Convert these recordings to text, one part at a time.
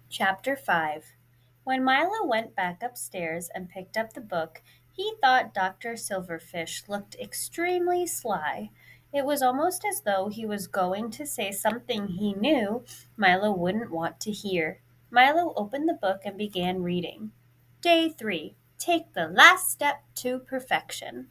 Chapter 5. When Milo went back upstairs and picked up the book, he thought Dr. Silverfish looked extremely sly. It was almost as though he was going to say something he knew Milo wouldn't want to hear. Milo opened the book and began reading. Day 3. Take the last step to perfection.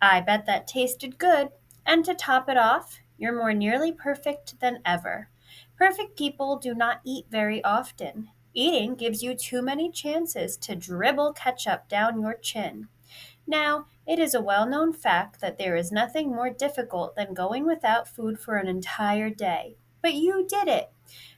I bet that tasted good. And to top it off, you're more nearly perfect than ever. Perfect people do not eat very often. Eating gives you too many chances to dribble ketchup down your chin. Now, it is a well known fact that there is nothing more difficult than going without food for an entire day. But you did it.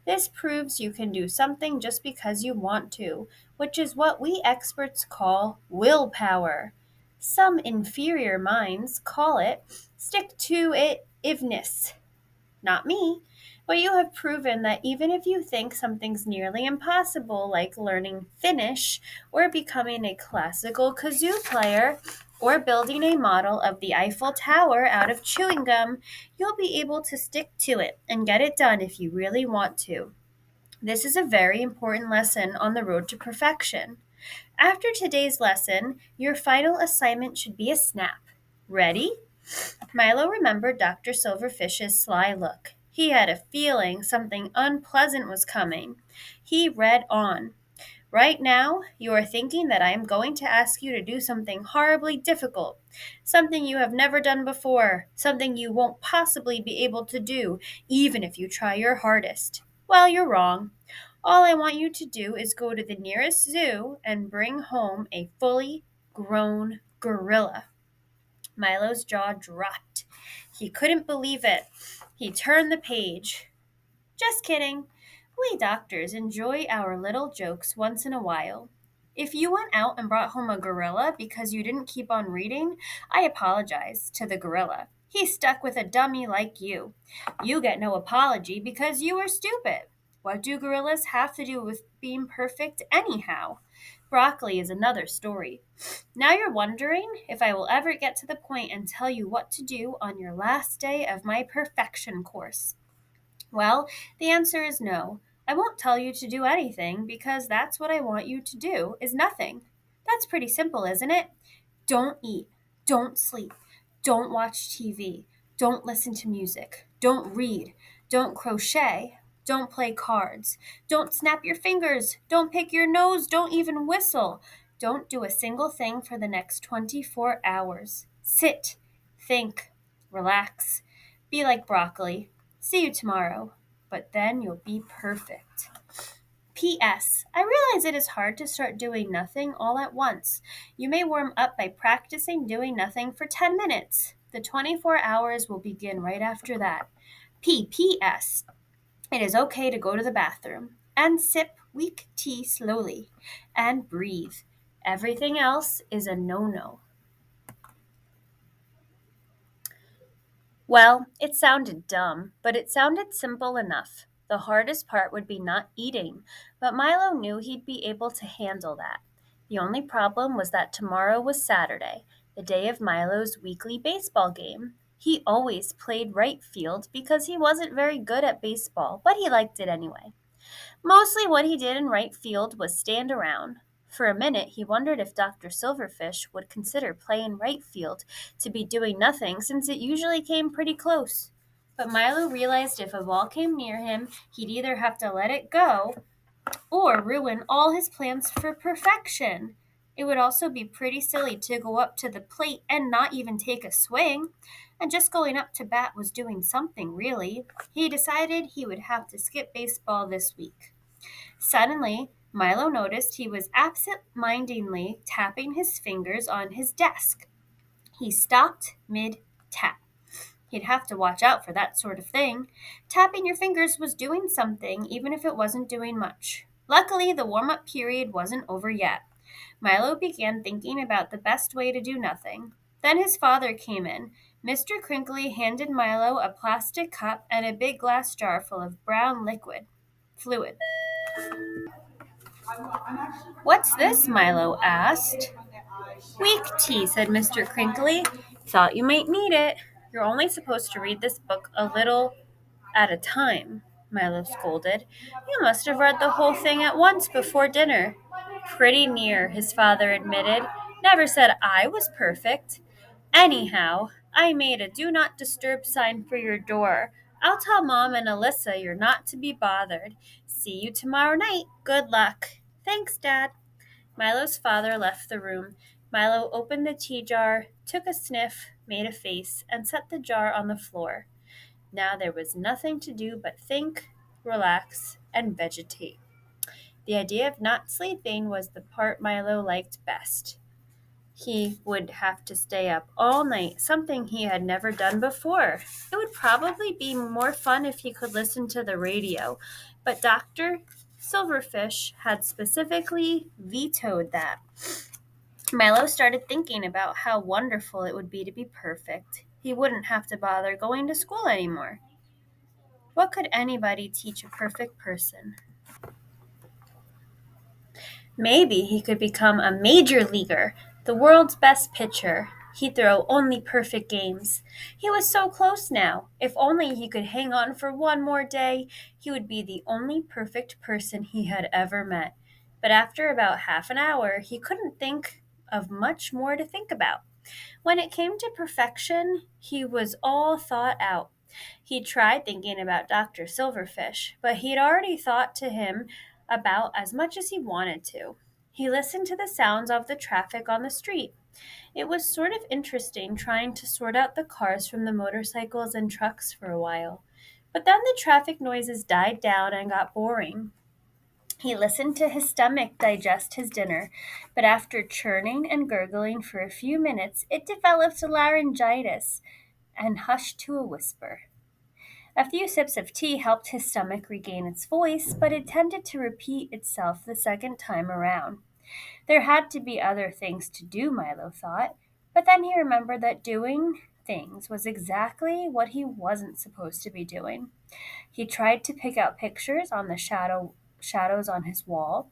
This proves you can do something just because you want to, which is what we experts call willpower. Some inferior minds call it stick to it ivness. Not me. But you have proven that even if you think something's nearly impossible, like learning Finnish, or becoming a classical kazoo player, or building a model of the Eiffel Tower out of chewing gum, you'll be able to stick to it and get it done if you really want to. This is a very important lesson on the road to perfection. After today's lesson, your final assignment should be a snap. Ready? Milo remembered Dr. Silverfish's sly look. He had a feeling something unpleasant was coming. He read on. Right now, you are thinking that I am going to ask you to do something horribly difficult, something you have never done before, something you won't possibly be able to do, even if you try your hardest. Well, you're wrong. All I want you to do is go to the nearest zoo and bring home a fully grown gorilla. Milo's jaw dropped. He couldn't believe it. He turned the page. Just kidding. We doctors enjoy our little jokes once in a while. If you went out and brought home a gorilla because you didn't keep on reading, I apologize to the gorilla. He stuck with a dummy like you. You get no apology because you were stupid. What do gorillas have to do with being perfect anyhow? Broccoli is another story. Now you're wondering if I will ever get to the point and tell you what to do on your last day of my perfection course. Well, the answer is no. I won't tell you to do anything because that's what I want you to do is nothing. That's pretty simple, isn't it? Don't eat. Don't sleep. Don't watch TV. Don't listen to music. Don't read. Don't crochet. Don't play cards. Don't snap your fingers. Don't pick your nose. Don't even whistle. Don't do a single thing for the next 24 hours. Sit. Think. Relax. Be like broccoli. See you tomorrow. But then you'll be perfect. P.S. I realize it is hard to start doing nothing all at once. You may warm up by practicing doing nothing for 10 minutes. The 24 hours will begin right after that. P.P.S. It is okay to go to the bathroom and sip weak tea slowly and breathe. Everything else is a no-no. Well, it sounded dumb, but it sounded simple enough. The hardest part would be not eating, but Milo knew he'd be able to handle that. The only problem was that tomorrow was Saturday, the day of Milo's weekly baseball game. He always played right field because he wasn't very good at baseball, but he liked it anyway. Mostly what he did in right field was stand around. For a minute, he wondered if Dr. Silverfish would consider playing right field to be doing nothing since it usually came pretty close. But Milo realized if a ball came near him, he'd either have to let it go or ruin all his plans for perfection. It would also be pretty silly to go up to the plate and not even take a swing. And just going up to bat was doing something, really. He decided he would have to skip baseball this week. Suddenly, Milo noticed he was absent-mindedly tapping his fingers on his desk. He stopped mid-tap. He'd have to watch out for that sort of thing. Tapping your fingers was doing something, even if it wasn't doing much. Luckily, the warm-up period wasn't over yet. Milo began thinking about the best way to do nothing. Then his father came in. Mr. Crinkly handed Milo a plastic cup and a big glass jar full of brown fluid. What's this? Milo asked. Weak tea, said Mr. Crinkly. Thought you might need it. You're only supposed to read this book a little at a time. Milo scolded. You must have read the whole thing at once before dinner. Pretty near, his father admitted. Never said I was perfect. Anyhow, I made a do not disturb sign for your door. I'll tell Mom and Alyssa you're not to be bothered. See you tomorrow night. Good luck. Thanks, Dad. Milo's father left the room. Milo opened the tea jar, took a sniff, made a face, and set the jar on the floor. Now there was nothing to do but think, relax, and vegetate. The idea of not sleeping was the part Milo liked best. He would have to stay up all night, something he had never done before. It would probably be more fun if he could listen to the radio, but Dr. Silverfish had specifically vetoed that. Milo started thinking about how wonderful it would be to be perfect. He wouldn't have to bother going to school anymore. What could anybody teach a perfect person? Maybe he could become a major leaguer, the world's best pitcher. He'd throw only perfect games. He was so close now. If only he could hang on for one more day, he would be the only perfect person he had ever met. But after about half an hour, he couldn't think of much more to think about. When it came to perfection, he was all thought out. He tried thinking about Dr. Silverfish, but he'd already thought to him about as much as he wanted to. He listened to the sounds of the traffic on the street. It was sort of interesting trying to sort out the cars from the motorcycles and trucks for a while. But then the traffic noises died down and got boring. He listened to his stomach digest his dinner, but after churning and gurgling for a few minutes, it developed laryngitis and hushed to a whisper. A few sips of tea helped his stomach regain its voice, but it tended to repeat itself the second time around. There had to be other things to do, Milo thought, but then he remembered that doing things was exactly what he wasn't supposed to be doing. He tried to pick out pictures on the shadows on his wall,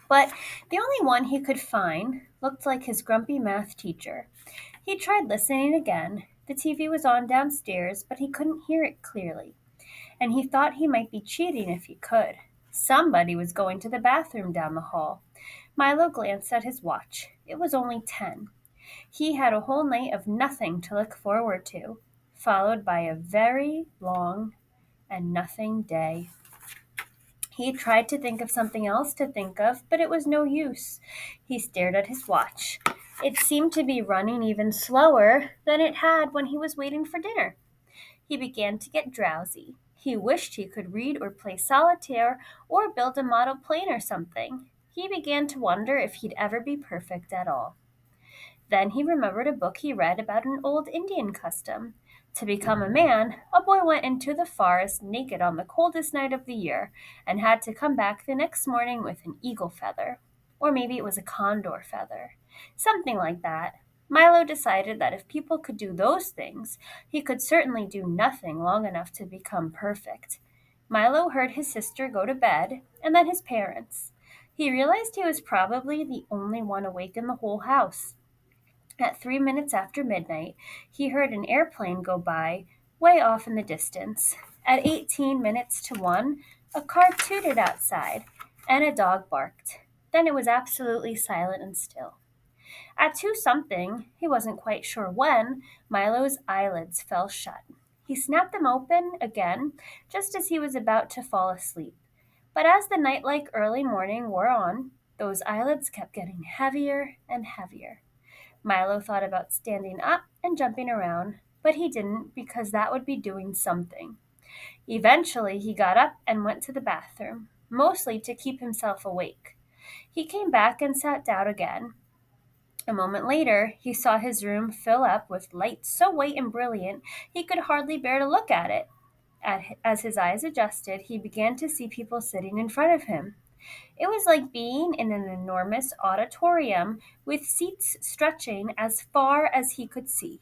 but the only one he could find looked like his grumpy math teacher. He tried listening again. The TV was on downstairs, but he couldn't hear it clearly, and he thought he might be cheating if he could. Somebody was going to the bathroom down the hall. Milo glanced at his watch. It was only 10. He had a whole night of nothing to look forward to, followed by a very long and nothing day. He tried to think of something else to think of, but it was no use. He stared at his watch. It seemed to be running even slower than it had when he was waiting for dinner. He began to get drowsy. He wished he could read or play solitaire or build a model plane or something. He began to wonder if he'd ever be perfect at all. Then he remembered a book he read about an old Indian custom. To become a man, a boy went into the forest naked on the coldest night of the year and had to come back the next morning with an eagle feather. Or maybe it was a condor feather. Something like that. Milo decided that if people could do those things, he could certainly do nothing long enough to become perfect. Milo heard his sister go to bed, and then his parents. He realized he was probably the only one awake in the whole house. At 3 minutes after midnight, he heard an airplane go by way off in the distance. At 18 minutes to 1, a car tooted outside, and a dog barked. Then it was absolutely silent and still. At 2 something, he wasn't quite sure when, Milo's eyelids fell shut. He snapped them open again just as he was about to fall asleep. But as the night-like early morning wore on, those eyelids kept getting heavier and heavier. Milo thought about standing up and jumping around, but he didn't because that would be doing something. Eventually, he got up and went to the bathroom, mostly to keep himself awake. He came back and sat down again. A moment later, he saw his room fill up with light so white and brilliant he could hardly bear to look at it. As his eyes adjusted, he began to see people sitting in front of him. It was like being in an enormous auditorium with seats stretching as far as he could see.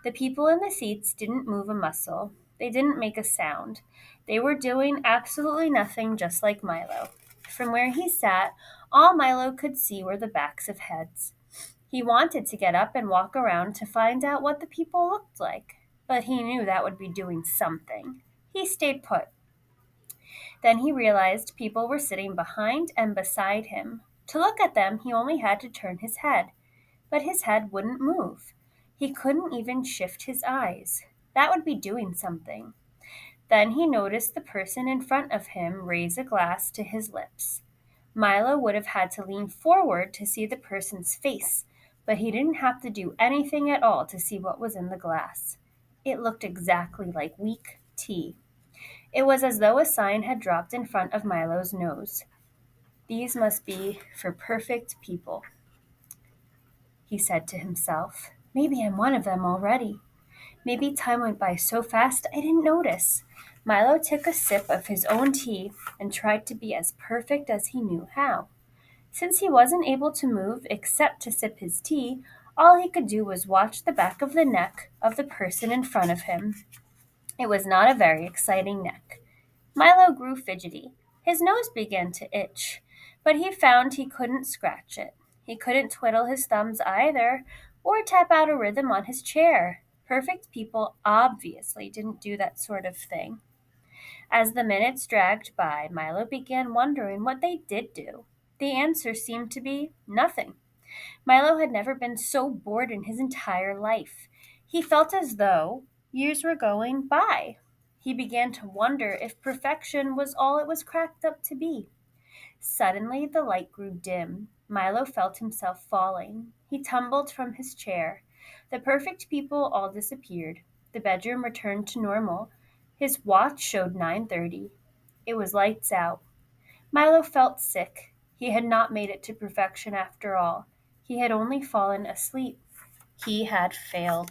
The people in the seats didn't move a muscle. They didn't make a sound. They were doing absolutely nothing, just like Milo. From where he sat, all Milo could see were the backs of heads. He wanted to get up and walk around to find out what the people looked like, but he knew that would be doing something. He stayed put. Then he realized people were sitting behind and beside him. To look at them, he only had to turn his head, but his head wouldn't move. He couldn't even shift his eyes. That would be doing something. Then he noticed the person in front of him raise a glass to his lips. Milo would have had to lean forward to see the person's face, but he didn't have to do anything at all to see what was in the glass. It looked exactly like weak tea. It was as though a sign had dropped in front of Milo's nose. These must be for perfect people, he said to himself. Maybe I'm one of them already. Maybe time went by so fast I didn't notice. Milo took a sip of his own tea and tried to be as perfect as he knew how. Since he wasn't able to move except to sip his tea, all he could do was watch the back of the neck of the person in front of him. It was not a very exciting neck. Milo grew fidgety. His nose began to itch, but he found he couldn't scratch it. He couldn't twiddle his thumbs either, or tap out a rhythm on his chair. Perfect people obviously didn't do that sort of thing. As the minutes dragged by, Milo began wondering what they did do. The answer seemed to be nothing. Milo had never been so bored in his entire life. He felt as though years were going by. He began to wonder if perfection was all it was cracked up to be. Suddenly, the light grew dim. Milo felt himself falling. He tumbled from his chair. The perfect people all disappeared. The bedroom returned to normal. His watch showed 9:30. It was lights out. Milo felt sick. He had not made it to perfection after all. He had only fallen asleep. He had failed.